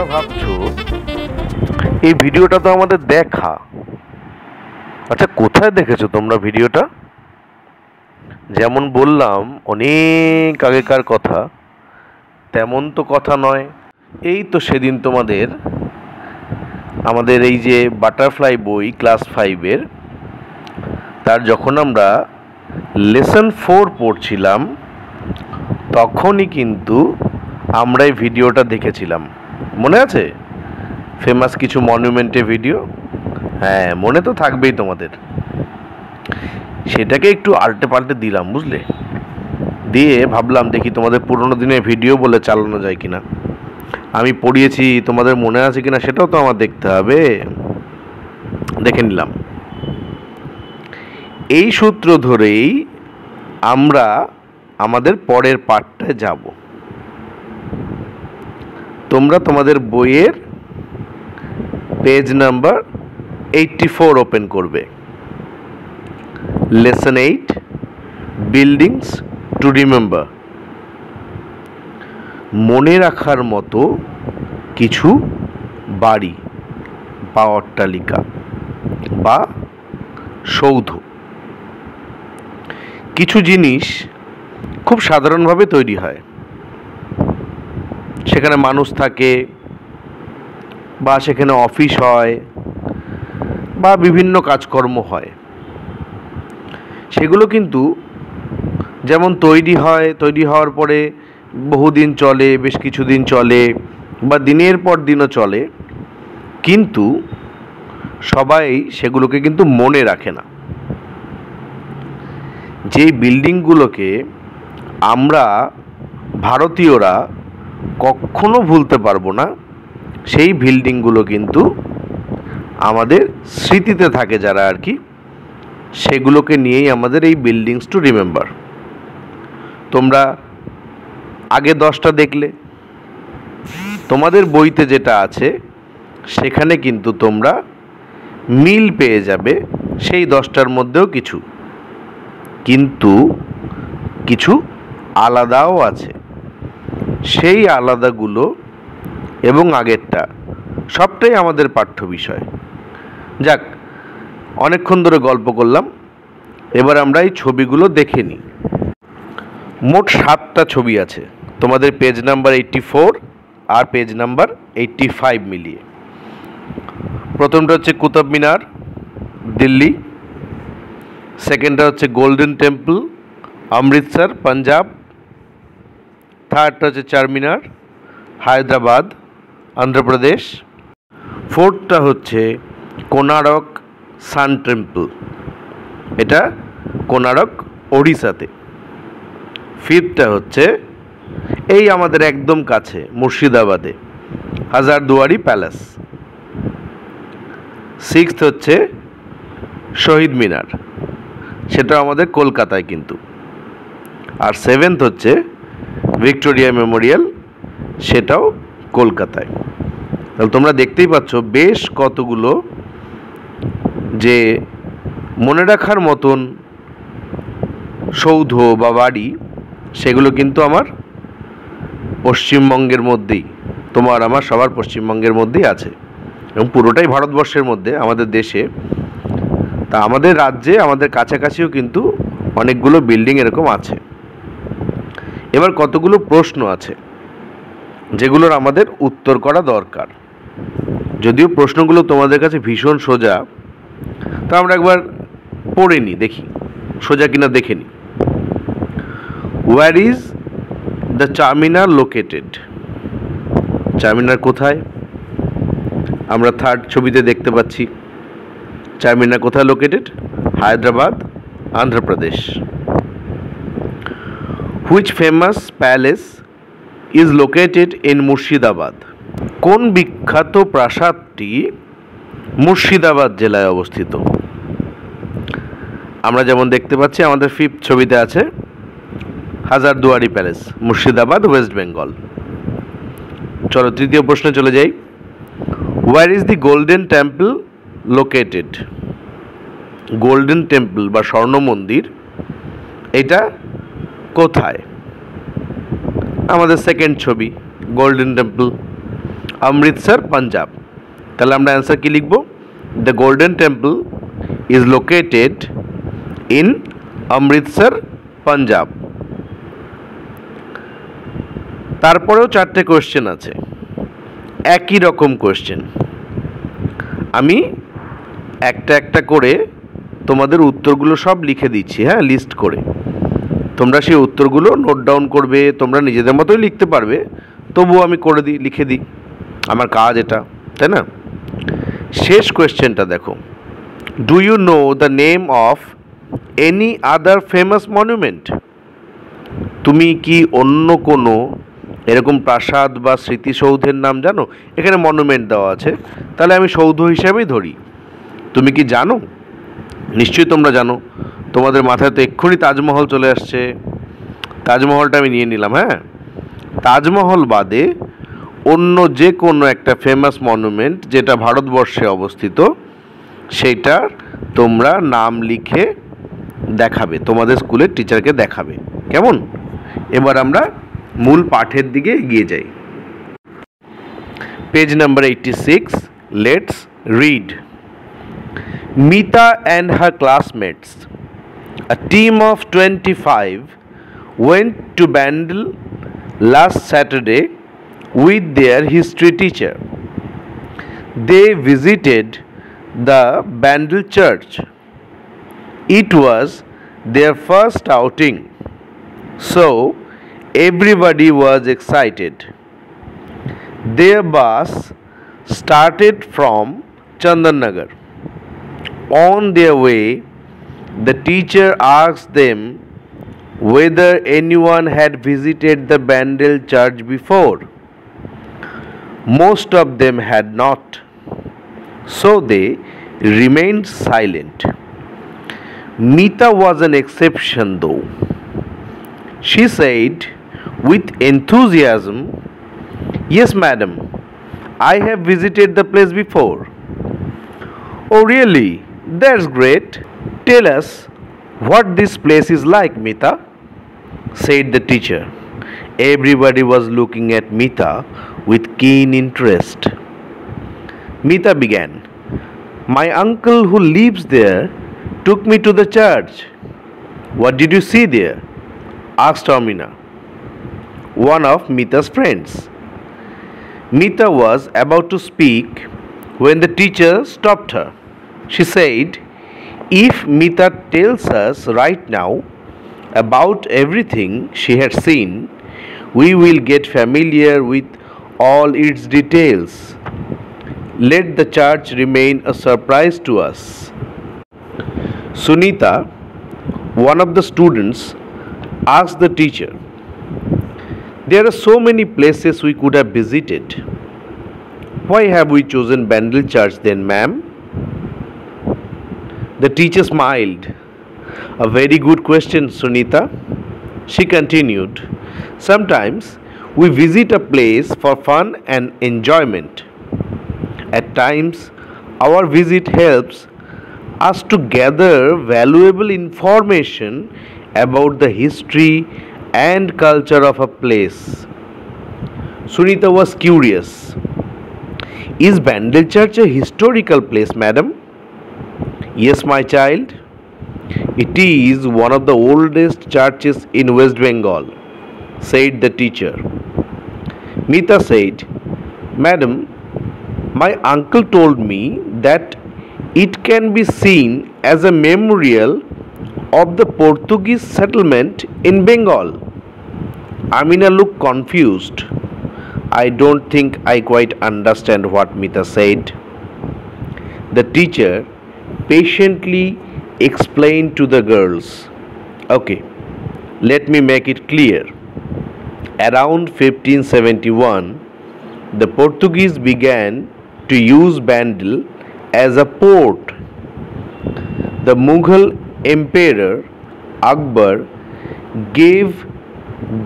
তোমরা ভাবছো এই ভিডিওটা তো আমাদের দেখা, আচ্ছা কোথায় দেখেছো তোমরা ভিডিওটা? যেমন বললাম অনেক আগেকার কথা, তেমন তো কথা নয়। এই তো সেদিন আমাদের এই যে বাটারফ্লাই বই ক্লাস 5-এর, তার যখন আমরা লেসন 4 পড়ছিলাম তখনই কিন্তু আমরা এই ভিডিওটা দেখেছিলাম। মনে আছে? ফেমাস কিছু মনুমেন্টের ভিডিও। হ্যাঁ, মনে তো থাকবেই তোমাদের। সেটাকে একটু আল্টে পাল্টে দিলাম, বুঝলে? দিয়ে ভাবলাম দেখি তোমাদের পুরোনো দিনের ভিডিও বলে চালানো যায় কিনা। আমি পড়িয়েছি তোমাদের মনে আছে কিনা সেটাও তো আমার দেখতে হবে। দেখে নিলাম। এই সূত্র ধরেই আমরা আমাদের পরের পার্টটায় যাব। তোমরা তোমাদের বইয়ের পেজ নাম্বার 84 ওপেন করবে। Lesson 8 buildings to remember. মনে রাখার মতো কিছু বাড়ি বা অট্টালিকা বা সৌধ। কিছু জিনিস খুব সাধারণভাবে তৈরি হয়, সেখানে মানুষ থাকে বা সেখানে অফিস হয় বা বিভিন্ন কাজকর্ম হয়। সেগুলো কিন্তু যেমন তৈরি হওয়ার পরে বহুদিন চলে, বেশ কিছুদিন চলে বা দিনের পর দিনও চলে, কিন্তু সবাই সেগুলোকে কিন্তু মনে রাখে না। যেই বিল্ডিংগুলোকে আমরা ভারতীয়রা কখনো ভুলতে পারবো না, সেই বিল্ডিংগুলো কিন্তু আমাদের স্মৃতিতে থাকে যারা আর কি, সেগুলোকে নিয়েই আমাদের এই বিল্ডিংস টু রিমেম্বার। তোমরা আগে 10টা দেখলে, তোমাদের বইতে যেটা আছে সেখানে কিন্তু তোমরা মিল পেয়ে যাবে সেই 10টার মধ্যেও কিছু, কিন্তু কিছু আলাদাও আছে। সেই আলাদাগুলো এবং আগেরটা সবটাই আমাদের পাঠ্য বিষয়। যাক, অনেকক্ষণ ধরে গল্প করলাম, এবার আমরা এই ছবিগুলো দেখে নিই। মোট 7টা ছবি আছে তোমাদের পেজ নাম্বার 84 আর পেজ নাম্বার 85 মিলিয়ে। প্রথমটা হচ্ছে কুতুব মিনার, দিল্লি। সেকেন্ডটা হচ্ছে গোল্ডেন টেম্পল, অমৃতসর, পাঞ্জাব। থার্ডটা হচ্ছে চারমিনার, হায়দ্রাবাদ, অন্ধ্রপ্রদেশ। ফোর্থটা হচ্ছে কোনারক সান টেম্পল, এটা কোনারক, ওড়িশাতে। ফিফথটা হচ্ছে এই আমাদের একদম কাছে মুর্শিদাবাদে, হাজারদুয়ারি প্যালেস। সিক্সথ হচ্ছে শহীদ মিনার, সেটা আমাদের কলকাতায় কিন্তু। আর সেভেন্থ হচ্ছে ভিক্টোরিয়া মেমোরিয়াল, সেটাও কলকাতায়। তাহলে তোমরা দেখতেই পাচ্ছ বেশ কতগুলো যে মনে রাখার মতন সৌধ বা বাড়ি, সেগুলো কিন্তু আমার পশ্চিমবঙ্গের মধ্যেই, তোমার আমার সবার পশ্চিমবঙ্গের মধ্যেই আছে, এবং পুরোটাই ভারতবর্ষের মধ্যে, আমাদের দেশে। তা আমাদের রাজ্যে, আমাদের কাছাকাছিও কিন্তু অনেকগুলো বিল্ডিং এরকম আছে। এবার কতগুলো প্রশ্ন আছে যেগুলোর আমাদের উত্তর করা দরকার। যদিও প্রশ্নগুলো তোমাদের কাছে ভীষণ সোজা, তা আমরা একবার পড়ে নিই, দেখি সোজা কিনা দেখে নিই। Where is the Charminar located? Charminar কোথায়? আমরা থার্ড ছবিতে দেখতে পাচ্ছি চারমিনার কোথায় located? Hyderabad, Andhra Pradesh. Which famous palace is located in Murshidabad? কোন বিখ্যাত প্রাসাদটি মুর্শিদাবাদ জেলায় অবস্থিত? আমরা যেমন দেখতে পাচ্ছি আমাদের ফিফথ ছবিতে আছে হাজারদুয়ারি প্যালেস, মুর্শিদাবাদ, ওয়েস্ট বেঙ্গল। চলো তৃতীয় প্রশ্নে চলে যাই। Where is the golden temple located? Golden temple বা স্বর্ণ মন্দির, এটা কোথায়? আমাদের সেকেন্ড ছবি গোল্ডেন টেম্পল। অমৃতসর পাঞ্জাব। তাহলে আমরা অ্যান্সার কি লিখব? The golden temple is located in Amritsar Punjab. তারপরেও 4টে কোয়েশ্চেন আছে, একই রকম কোয়েশ্চেন। আমি একটা একটা করে তোমাদের উত্তরগুলো সব লিখে দিচ্ছি, হ্যাঁ, লিস্ট করে। তোমরা সেই উত্তরগুলো নোট ডাউন করবে, তোমরা নিজেদের মতোই লিখতে পারবে, তবুও আমি করে দিই, লিখে দিই, আমার কাজ এটা, তাই না? শেষ কোয়েশ্চেনটা দেখো, do you know the name of any other famous monument? তুমি কি অন্য কোনো এরকম প্রাসাদ বা স্মৃতিসৌধের নাম জানো? এখানে মনুমেন্ট দেওয়া আছে, তাহলে আমি সৌধ হিসাবেই ধরি। তুমি কি জানো? নিশ্চয়ই তোমরা জানো, তোমাদের মাথায় তো এক্ষুনি তাজমহল চলে আসছে। তাজমহলটা আমি নিয়ে নিলাম, হ্যাঁ। তাজমহল বাদে অন্য যে কোনো একটা ফেমাস মনুমেন্ট যেটা ভারতবর্ষে অবস্থিত, সেইটার তোমরা নাম লিখে দেখাবে, তোমাদের স্কুলের টিচারকে দেখাবে, কেমন? এবার আমরা মূল পাঠের দিকে এগিয়ে যাই। Page number 86, let's read. Mita and her classmates, a team of 25, went to Bandel last Saturday with their history teacher. They visited the Bandel church. It was their first outing, so everybody was excited. Their bus started from Chandannagar. On their way, the teacher asked them whether anyone had visited the Bandel church before. Most of them had not, so they remained silent. Mita was an exception though. She said with enthusiasm, "Yes, madam, I have visited the place before." "Oh, really? That's great. Tell us what this place is like, Mita," said the teacher. Everybody was looking at Mita with keen interest. Mita began, "My uncle who lives there took me to the church." "What did you see there?" asked Amina, one of Mita's friends. Mita was about to speak when the teacher stopped her. She said, if Mita tells us right now about everything she had seen, we will get familiar with all its details. Let the church remain a surprise to us. Sunita, one of the students, asked the teacher, "There are so many places we could have visited. Why have we chosen Bandel Church then, ma'am?" The teacher smiled. "A very good question, Sunita." She continued, "Sometimes we visit a place for fun and enjoyment. At times, our visit helps us to gather valuable information about the history and culture of a place." Sunita was curious. "Is Bandel Church a historical place, madam?" "Yes, my child. It is one of the oldest churches in West Bengal," said the teacher. Mita said, "Madam, my uncle told me that it can be seen as a memorial of the Portuguese settlement in Bengal." Amina looked confused. "I don't think I quite understand what Mita said." The teacher patiently explained to the girls, "Okay, let me make it clear. Around 1571, the Portuguese began to use Bandel as a port. The Mughal Emperor Akbar gave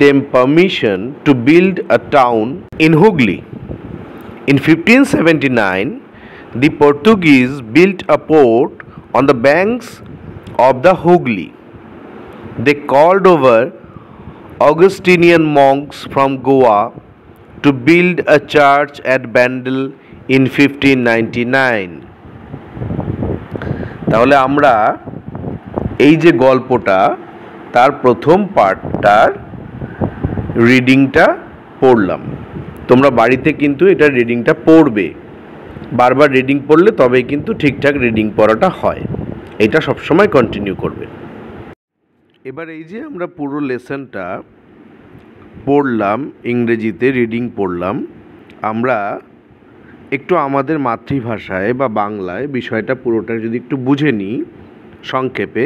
them permission to build a town in Hooghly. In 1579, the Portuguese built a port on the banks of the Hooghly. They called over Augustinian monks from Goa to build a church at Bandel in 1599. তাহলে আমরা এই যে গল্পটা তার প্রথম পার্টটার রিডিংটা পড়লাম। তোমরা বাড়িতে কিন্তু এটা রিডিংটা পড়বে, বারবার রিডিং পড়লে তবেই কিন্তু ঠিকঠাক রিডিং পড়াটা হয়। এটা সবসময় কন্টিনিউ করবে। এবার এই যে আমরা পুরো লেসনটা পড়লাম, ইংরেজিতে রিডিং পড়লাম, আমরা একটু আমাদের মাতৃভাষায় বা বাংলায় বিষয়টা পুরোটা যদি একটু বুঝে নিই সংক্ষেপে,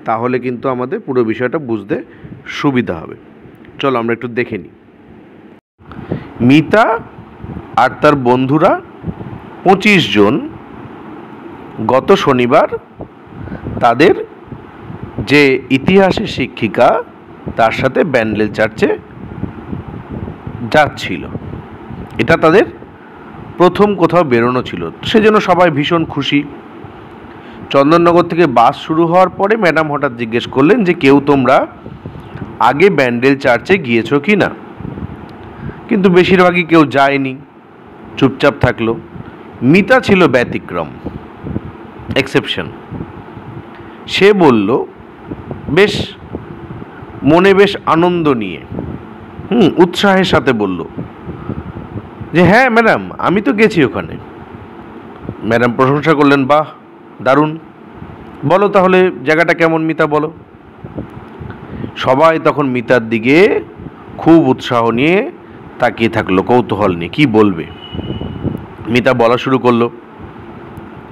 তাহলে কিন্তু আমাদের পুরো বিষয়টা বুঝতে সুবিধা হবে। চলো আমরা একটু দেখে নিই। মিতা আর তার বন্ধুরা 25 জন গত শনিবার তাদের যে ইতিহাসের শিক্ষিকা তার সাথে ব্যান্ডেল চার্চে যাচ্ছিল। এটা তাদের প্রথম কোথাও বেরোনো ছিল, সেজন্য সবাই ভীষণ খুশি। চন্দননগর থেকে বাস শুরু হওয়ার পরে ম্যাডাম হঠাৎ জিজ্ঞেস করলেন যে কেউ তোমরা আগে ব্যান্ডেল চার্চে গিয়েছো কি না? কিন্তু বেশিরভাগই কেউ যায়নি, চুপচাপ থাকলো। মিতা ছিল ব্যতিক্রম, এক্সেপশন। সে বলল বেশ মনে বেশ আনন্দ নিয়ে, উৎসাহের সাথে বলল যে হ্যাঁ ম্যাডাম, আমি তো গেছি ওখানে। ম্যাডাম প্রশংসা করলেন, বাহ দারুণ, বলো তাহলে জায়গাটা কেমন মিতা, বলো। সবাই তখন মিতার দিকে খুব উৎসাহ নিয়ে তাকিয়ে থাকলো, কৌতূহল নিয়ে কী বলবে। মিতা বলা শুরু করলো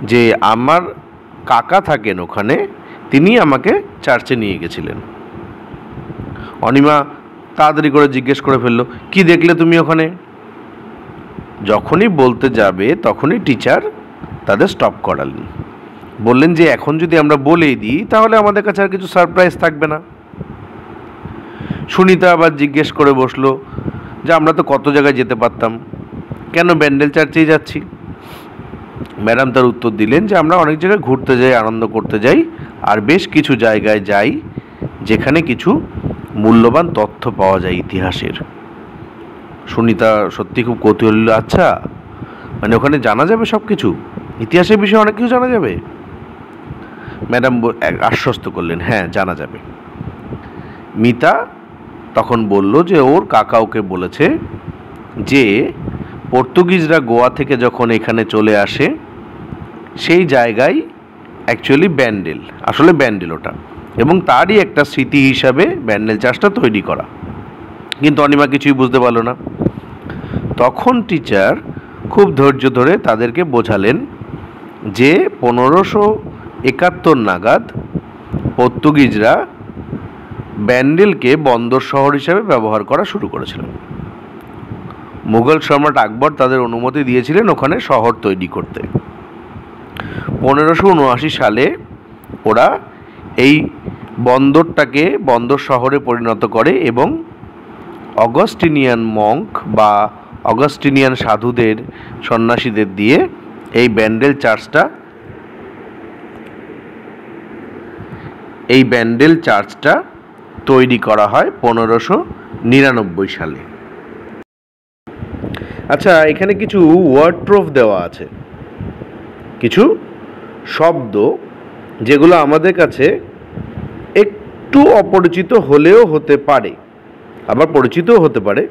যে আমার কাকা থাকেন ওখানে, তিনি আমাকে চার্চে নিয়ে গেছিলেন। অনিমা তাড়াতাড়ি করে জিজ্ঞেস করে ফেললো, কি দেখলে তুমি ওখানে? যখনই বলতে যাবে তখনই টিচার তাদের স্টপ করালেন, বললেন যে এখন যদি আমরা বলেই দিই তাহলে আমাদের কাছে আর কিছু সারপ্রাইজ থাকবে না। সুনিতা আবার জিজ্ঞেস করে বসলো যে আমরা তো কত জায়গায় যেতে পারতাম, কেন ব্যান্ডেল চার্চেই যাচ্ছি? ম্যাডাম তার উত্তর দিলেন যে আমরা অনেক জায়গায় ঘুরতে যাই, আনন্দ করতে যাই, আর বেশ কিছু জায়গায় যাই যেখানে কিছু মূল্যবান তথ্য পাওয়া যায় ইতিহাসের। সুনিতা সত্যি খুব কৌতূহলী, আচ্ছা মানে ওখানে জানা যাবে সব কিছু, ইতিহাসের বিষয়ে অনেক কিছু জানা যাবে? ম্যাডাম আশ্বস্ত করলেন, হ্যাঁ জানা যাবে। মিতা তখন বলল যে ওর কাকা ওকে বলেছে যে পর্তুগিজরা গোয়া থেকে যখন এখানে চলে আসে সেই জায়গায় অ্যাকচুয়ালি ব্যান্ডেল, আসলে ব্যান্ডেল ওটা, এবং তারই একটা স্মৃতি হিসাবে ব্যান্ডেল চার্চটা তৈরি করা। কিন্তু অনিমা কিছুই বুঝতে পারলো না। তখন টিচার খুব ধৈর্য ধরে তাদেরকে বোঝালেন যে 1571 নাগাদ পর্তুগিজরা ব্যান্ডেলকে বন্দর শহর হিসেবে ব্যবহার করা শুরু করেছিলেন। মুঘল সম্রাট আকবর তাদের অনুমতি দিয়েছিলেন ওখানে শহর তৈরি করতে। 1579 সালে ওরা এই বন্দরটাকে বন্দর শহরে পরিণত করে এবং অগাস্টিনিয়ান মঙ্ক বা অগাস্টিনিয়ান সাধুদের, সন্ন্যাসীদের দিয়ে এই ব্যান্ডেল চার্চটা তৈরি করা হয় 1599 সালে। আচ্ছা, এখানে কিছু ওয়ার্ড প্রুফ দেওয়া আছে, কিছু শব্দ যেগুলো আমাদের কাছে একটু অপরিচিত হলেও হতে পারে, আবার পরিচিতও হতে পারে।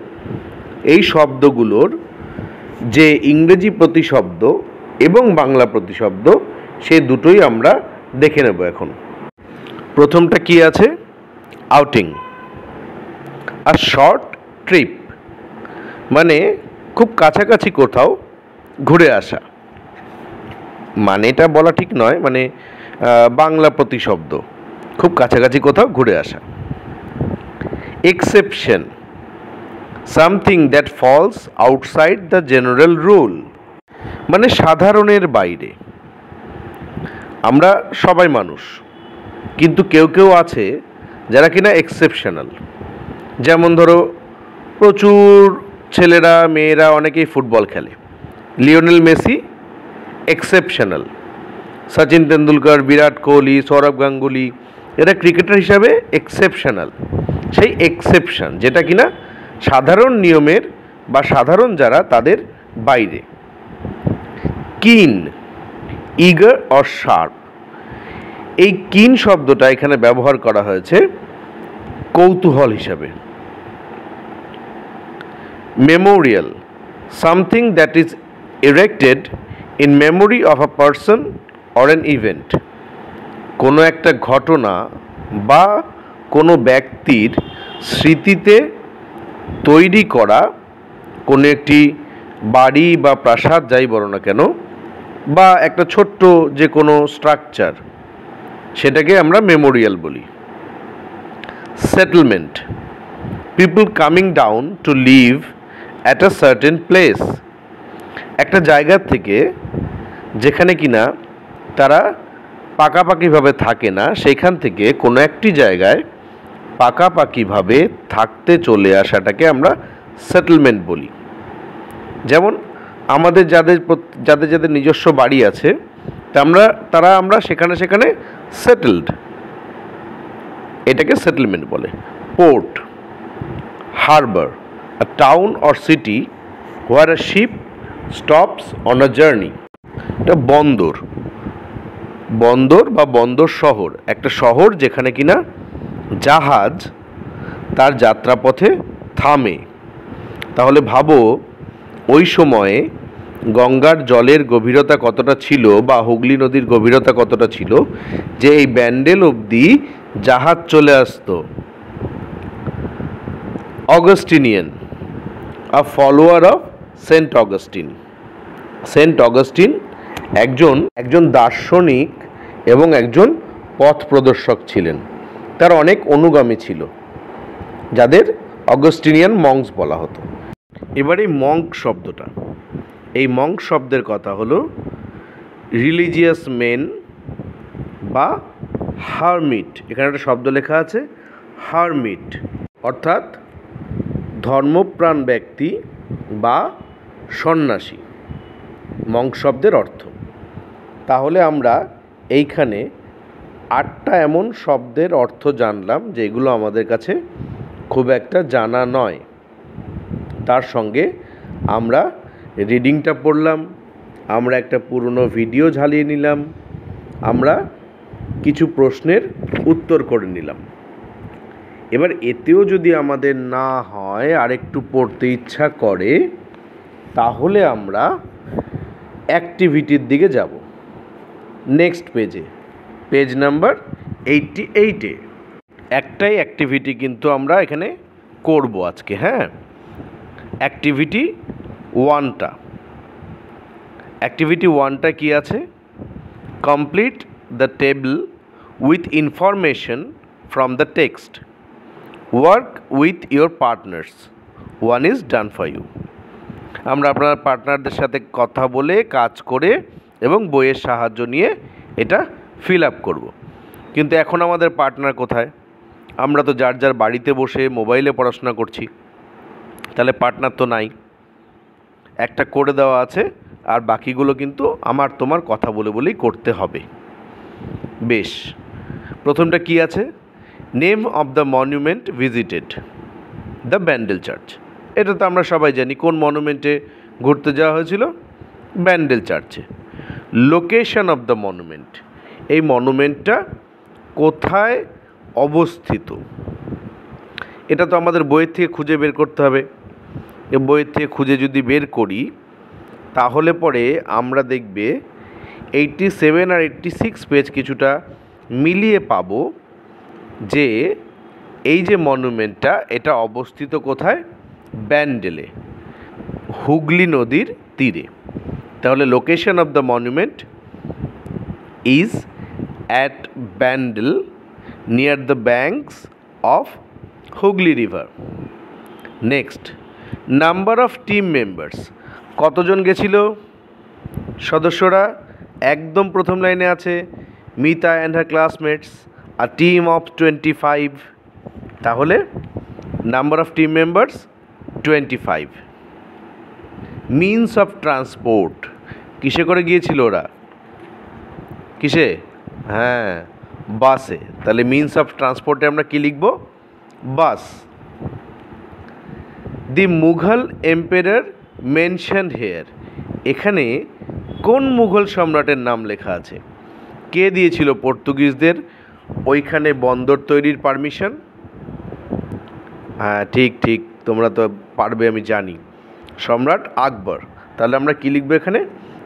এই শব্দগুলোর যে ইংরেজি প্রতিশব্দ এবং বাংলা প্রতিশব্দ, সে দুটোই আমরা দেখে নেব এখন। প্রথমটা কি আছে? আউটিং, আ শর্ট ট্রিপ, মানে খুব কাছাকাছি কোথাও ঘুরে আসা। মানে এটা বলা ঠিক নয়, মানে বাংলা প্রতিশব্দ, খুব কাছাকাছি কোথাও ঘুরে আসা। Exception, something that falls outside the general rule, মানে সাধারণের বাইরে। আমরা সবাই মানুষ, কিন্তু কেউ কেউ আছে যারা কিনা এক্সেপশনাল। যেমন ধরো প্রচুর ছেলেরা মেয়েরা অনেকেই ফুটবল খেলে, Lionel Messi exceptional, Sachin Tendulkar, Virat Kohli, Sourav Ganguly, এরা ক্রিকেটার হিসাবে এক্সেপশনাল। সেই এক্সেপশন যেটা কিনা সাধারণ নিয়মের বা সাধারণ যারা তাদের বাইরে। কিন, ইগার অর শার্প, এই কিন শব্দটা এখানে ব্যবহার করা হয়েছে কৌতূহল হিসাবে। Memorial, something that is erected in memory of a person or an event, কোনো একটা ঘটনা বা কোনো ব্যক্তির স্মৃতিতে তৈরি করা কোনো একটি বাড়ি বা প্রাসাদ যাই বলো না কেন, বা একটা ছোট্ট যে কোনো স্ট্রাকচার, সেটাকে আমরা মেমোরিয়াল বলি। Settlement, people coming down to live at a certain place, একটা জায়গা থেকে যেখানে কিনা তারা পাকাপাকিভাবে থাকে না, সেইখান থেকে কোনো একটি জায়গায় পাকাপাকিভাবে থাকতে চলে আসাটাকে আমরা সেটেলমেন্ট বলি। যেমন আমাদের যাদের যাদের নিজস্ব বাড়ি আছে, আমরা সেখানে সেটেলড, এটাকে সেটেলমেন্ট বলে। Port, harbour, a town or city where a ship stops on a journey, এটা বন্দর, বন্দর বা বন্দর শহর, একটা শহর যেখানে কিনা জাহাজ তার যাত্রাপথে থামে। তাহলে ভাবো ওই সময়ে গঙ্গার জলের গভীরতা কতটা ছিল বা হুগলি নদীর গভীরতা কতটা ছিল যে এই ব্যান্ডেল অবধি জাহাজ চলে আসতো। Augustinian, a follower of saint Augustine, saint Augustine একজন দার্শনিক এবং একজন পথ প্রদর্শক ছিলেন, তার অনেক অনুগামী ছিল যাদের অগাস্টিনিয়ান মঙ্কস বলা হতো। এবারে মঙ্ক শব্দটা, এই মঙ্ক শব্দের কথা হলো রিলিজিয়াস মেন বা হারমিট, এখানে একটা শব্দ লেখা আছে হারমিট, অর্থাৎ ধর্মপ্রাণ ব্যক্তি বা সন্ন্যাসী, মঙ্ক শব্দের অর্থ। তাহলে আমরা এইখানে 8টা এমন শব্দের অর্থ জানলাম যেগুলো আমাদের কাছে খুব একটা জানা নয়। তার সঙ্গে আমরা রিডিংটা পড়লাম, আমরা একটা পুরনো ভিডিও ঝালিয়ে নিলাম, আমরা কিছু প্রশ্নের উত্তর করে নিলাম। এবার এতেও যদি আমাদের না হয়, আর একটু পড়তে ইচ্ছা করে, তাহলে আমরা অ্যাক্টিভিটির দিকে যাব। নেক্সট পেজে, পেজ নাম্বার 88-এ একটাই অ্যাক্টিভিটি কিন্তু আমরা এখানে করব আজকে। হ্যাঁ, অ্যাক্টিভিটি 1টা, অ্যাক্টিভিটি 1টা কি আছে? Complete the table with information from the text, work with your partners, one is done for you. আমরা আপনার পার্টনারদের সাথে কথা বলে, কাজ করে এবং বইয়ের সাহায্য নিয়ে এটা ফিল আপ করবো। কিন্তু এখন আমাদের পার্টনার কোথায়? আমরা তো যার যার বাড়িতে বসে মোবাইলে পড়াশোনা করছি, তাহলে পার্টনার তো নাই। একটা করে দেওয়া আছে, আর বাকিগুলো কিন্তু আমার তোমার কথা বলে বলেই করতে হবে। বেশ, প্রথমটা কি আছে? Name of the monument visited, the Bandel church. এটা তো আমরা সবাই জানি, কোন মনুমেন্টে ঘুরতে যাওয়া হয়েছিল? ব্যান্ডেল চার্চে। লোকেশন অফ দ্য মনুমেন্ট, এই মনুমেন্টটা কোথায় অবস্থিত? এটা তো আমাদের বইয়ের থেকে খুঁজে বের করতে হবে। এ বইয়ের থেকে খুঁজে যদি বের করি, তাহলে পরে আমরা দেখবে 87 আর 86 পেজ কিছুটা মিলিয়ে পাবো যে এই যে মনুমেন্টটা, এটা অবস্থিত কোথায়? ব্যান্ডেলে, হুগলি নদীর তীরে। তাহলে location of the monument is at Bandel near the banks of Hooghly river. Next, number of team members, কতজন গেছিল সদস্যরা? একদম প্রথম লাইনে আছে Mita and her classmates, a team of 25। তাহলে number of team members 25। Means of transport, কিসে করে গিয়েছিল ওরা? কিসে? হ্যাঁ, বাসে। তাহলে মিনস অফ ট্রান্সপোর্টে আমরা কি লিখব? বাস। দি মুঘল এম্পেরার মেনশনড হেয়ার, এখানে কোন মুঘল সম্রাটের নাম লেখা আছে? কে দিয়েছিল পর্তুগিজদের ওইখানে বন্দর তৈরির পারমিশন? হ্যাঁ, ঠিক ঠিক, তোমরা তো পারবে আমি জানি, সম্রাট আকবর। তাহলে আমরা কী লিখবো এখানে?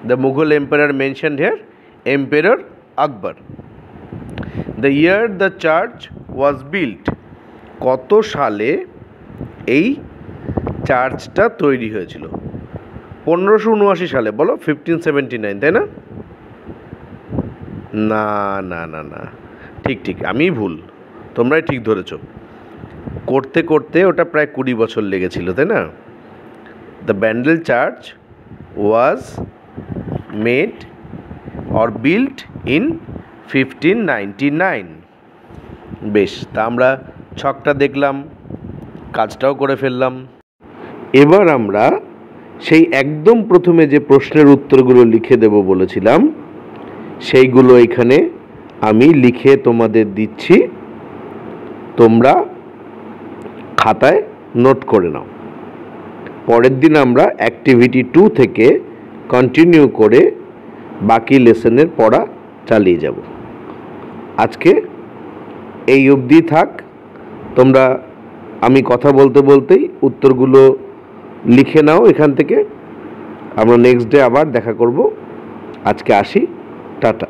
The Mughal empire mentioned here, empire Akbar. The year the church was built, কত সালে এই চার্চটা তৈরি হয়েছিল? 1579 সালে, বলো। 1579, তাই না? না না না না, ঠিক ঠিক, আমিই ভুল, তোমরাই ঠিক ধরেছ। করতে করতে ওটা প্রায় 20 বছর লেগেছিল, তাই না? The Bandel church was made or built in 1599। বেশ, তা আমরা ছকটা দেখলাম, কাজটাও করে ফেললাম। এবার আমরা সেই একদম প্রথমে যে প্রশ্নের উত্তরগুলো লিখে দেব বলেছিলাম, সেইগুলো এখানে আমি লিখে তোমাদের দিচ্ছি, তোমরা খাতায় নোট করে নাও। পরের দিন আমরা অ্যাক্টিভিটি 2 থেকে কন্টিনিউ করে বাকি লেসনের পড়া চালিয়ে যাব। আজকে এই অবধি থাক। তোমরা আমি কথা বলতে বলতেই উত্তরগুলো লিখে নাও এখান থেকে। আমরা নেক্সট ডে আবার দেখা করব। আজকে আসি, টাটা।